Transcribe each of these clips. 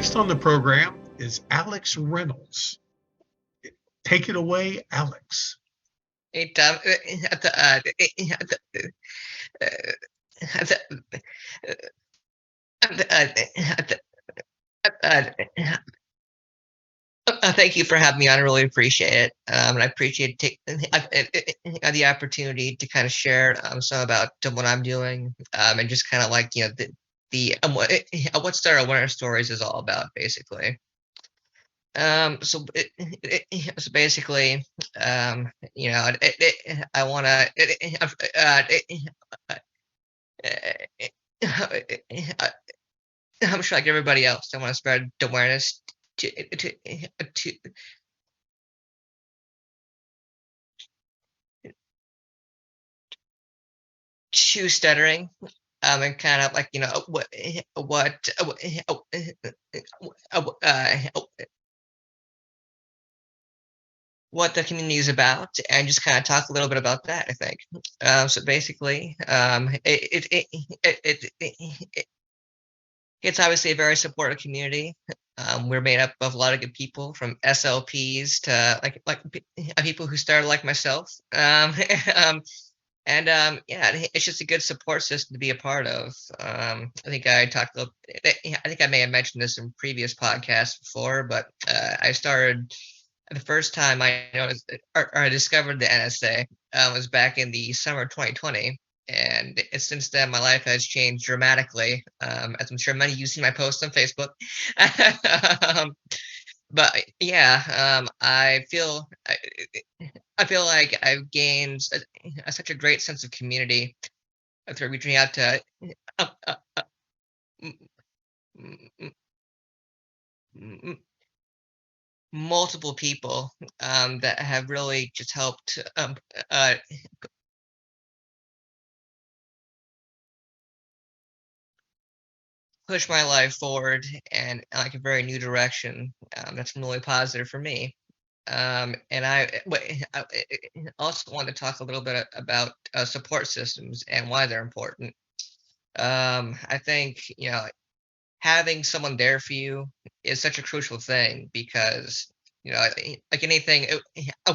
Next on the program is Alex Reynolds. Take it away, Alex. Thank you for having me on. I really appreciate it. And I appreciate the opportunity to kind of share some about what I'm doing, and just kind of like what Stutter Awareness Stories is all about, basically. So basically, I want to. I'm sure, like everybody else, I want to spread awareness to stuttering, and kind of like what the community is about, and just kind of talk a little bit about that. I think so. Basically, it's obviously a very supportive community. We're made up of a lot of good people, from SLPs to people who started like myself. Yeah, it's just a good support system to be a part of. I think I may have mentioned this in previous podcasts before, but I started the first time I noticed or I discovered the NSA was back in the summer of 2020. And since then, my life has changed dramatically, as I'm sure many of you see my posts on Facebook. But yeah, I feel like I've gained such a great sense of community through reaching out to multiple people that have really just helped push my life forward and like a very new direction. That's really positive for me. And I also want to talk a little bit about support systems and why they're important. I think having someone there for you is such a crucial thing, because like anything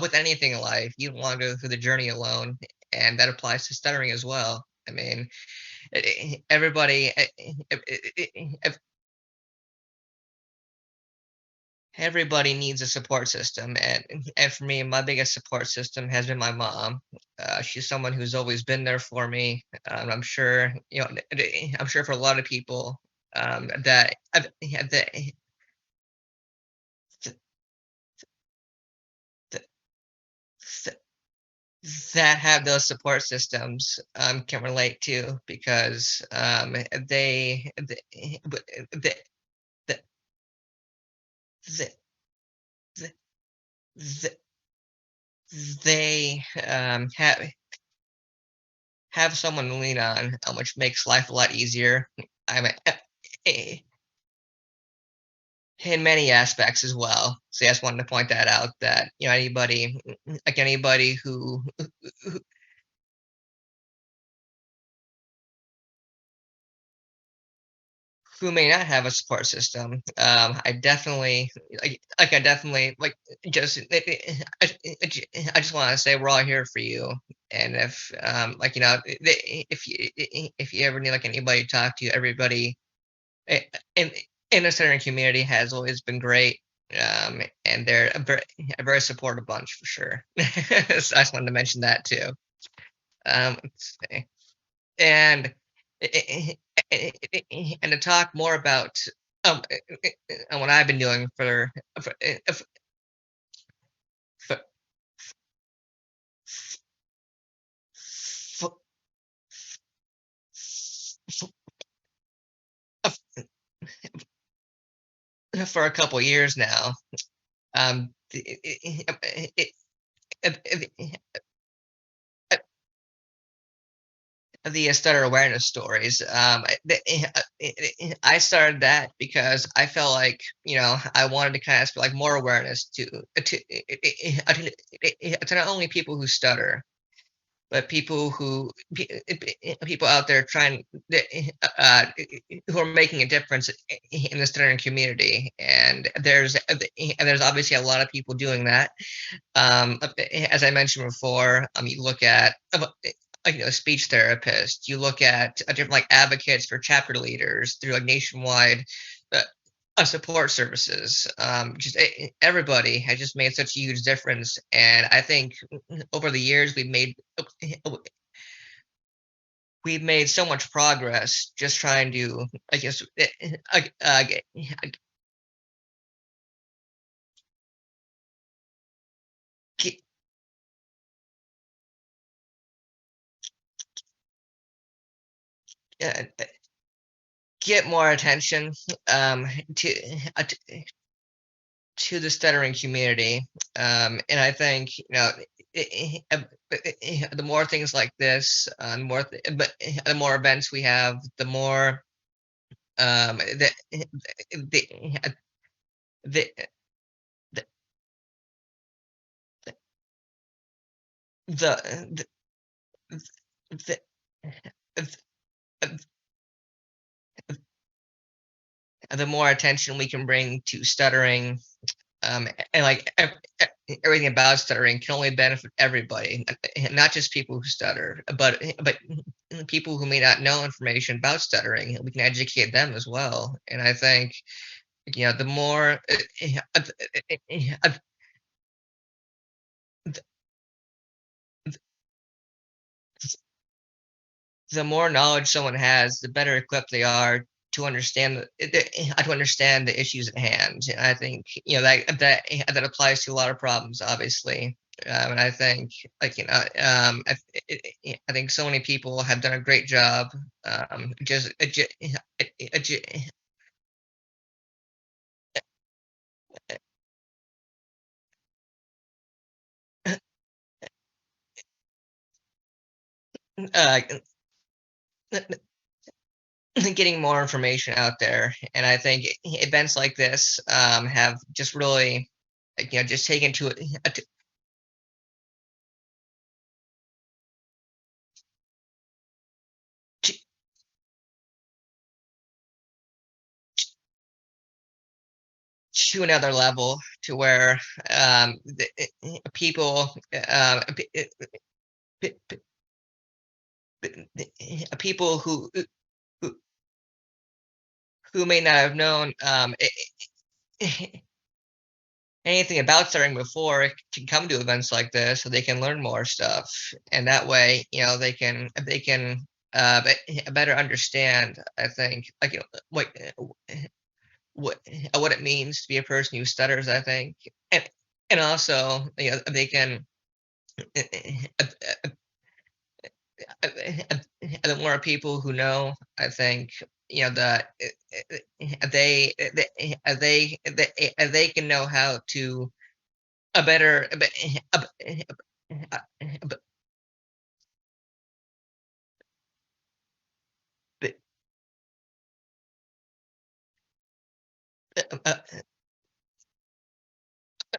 with anything in life, you don't want to go through the journey alone, and that applies to stuttering as well. I mean, everybody everybody needs a support system, and for me, my biggest support system has been my mom. She's someone who's always been there for me. I'm sure I'm sure for a lot of people that that have those support systems can relate to, because they they they, they, they have someone to lean on, which makes life a lot easier. I mean, in many aspects as well. So I just wanted to point that out, that anybody who may not have a support system, I definitely just I just want to say we're all here for you. And if you ever need like anybody to talk to, everybody in the stuttering community has always been great. And they're a very supportive bunch for sure. So I just wanted to mention that too. Let's see. And to talk more about what I've been doing for a couple years now. The Stutter Awareness Stories. I started that because I felt like I wanted to kind of spread like more awareness to not only people who stutter, but people out there trying who are making a difference in the stuttering community, and there's obviously a lot of people doing that. As I mentioned before, you look at speech therapists, you look at different like advocates for chapter leaders through like nationwide support services. Just everybody has just made such a huge difference, and I think over the years we've made so much progress just trying to, I guess, get, uh, get more attention to the stuttering community. And I think the more things like this, the more events we have, the more the the the the the, the, the more attention we can bring to stuttering, and like everything about stuttering can only benefit everybody, not just people who stutter, but people who may not know information about stuttering. We can educate them as well, and I think the more the more knowledge someone has, the better equipped they are to understand the issues at hand. And I think that applies to a lot of problems, obviously. And I think I think so many people have done a great job. Just uh, getting more information out there, and I think events like this have just really, just taken to, to another level, to where people p- p- people who who may not have known anything about stuttering before can come to events like this, so they can learn more stuff, and that way they can better understand, I think, what what it means to be a person who stutters, I think, and also they can the more people who know, I think, that they can know how to a better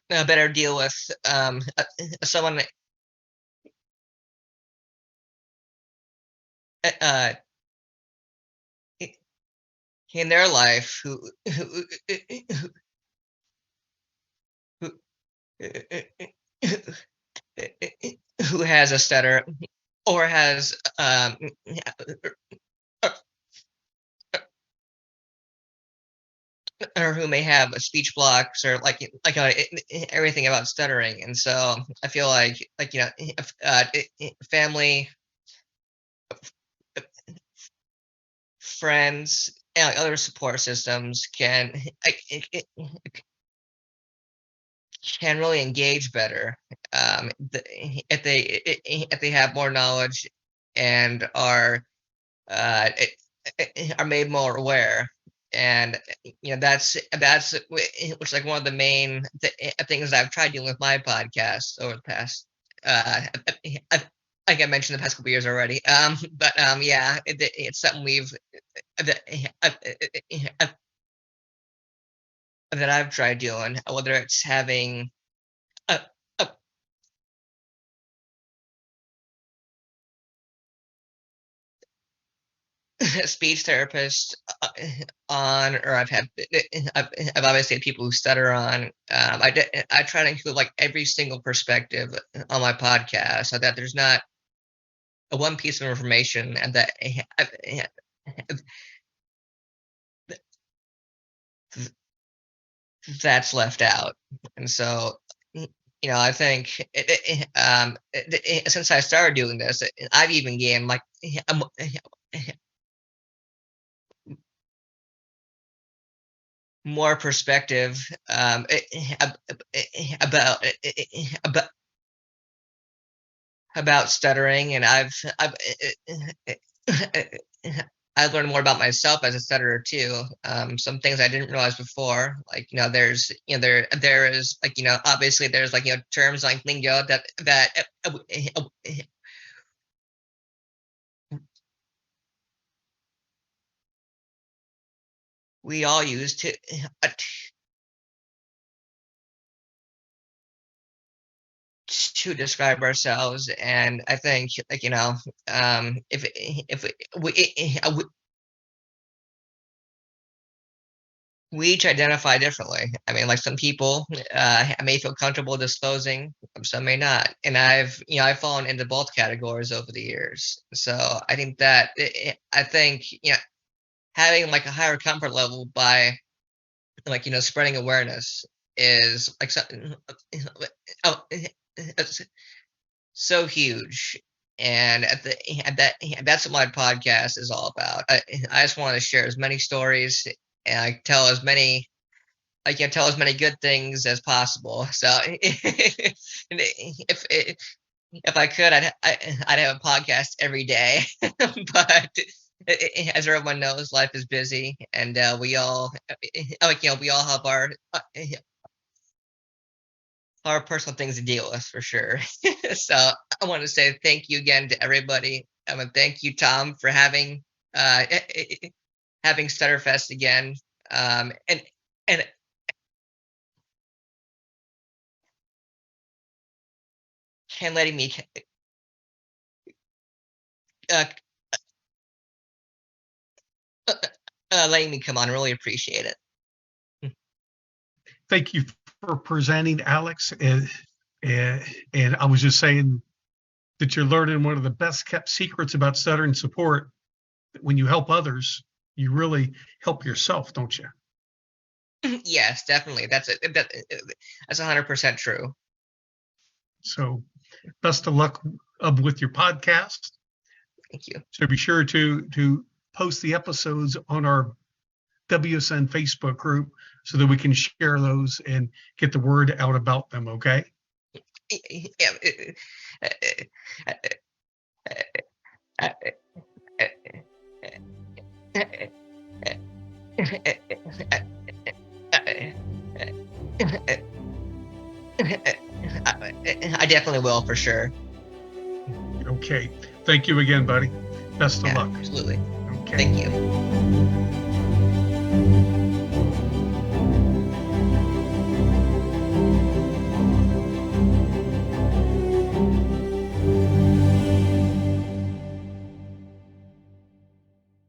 better deal with someone uh, in their life who, who has a stutter, or has or who may have speech blocks, or everything about stuttering. And so I feel like if, family, friends, and other support systems can really engage better, if they have more knowledge, and are made more aware. And which is like one of the main things I've tried doing with my podcast over the past I think I mentioned the past couple years already. But yeah, it's something that, that I've tried doing, whether it's having a, a speech therapists on, or I've obviously had people who stutter on. I try to include like every single perspective on my podcast, so that there's not a one piece of information and that that's left out. And so, I think since I started doing this, I've even gained like more perspective about stuttering, and I've learned more about myself as a stutterer too. Some things I didn't realize before, like there's there is like obviously there's like terms like lingo that we all use to describe ourselves, and I think like if we each identify differently. I mean, like some people may feel comfortable disclosing, some may not, and I've fallen into both categories over the years. So I think that having like a higher comfort level by like spreading awareness is like so huge. And that's what my podcast is all about. I just want to share as many stories, and I tell as many good things as possible. So if I could, I'd have a podcast every day. But as everyone knows, life is busy, and we all have our personal things to deal with for sure. So I want to say thank you again to everybody. And thank you, Tom, for having StutterFest again. And letting me come on. Really appreciate it. Thank you for presenting, Alex. And I was just saying that you're learning one of the best kept secrets about stuttering support. When you help others, you really help yourself, don't you? Yes, definitely. That's 100% true. So best of luck with your podcast. Thank you. So be sure to post the episodes on our WSN Facebook group so that we can share those and get the word out about them, okay? I definitely will, for sure. Okay. Thank you again, buddy. Best of luck. Absolutely. Okay. Thank you.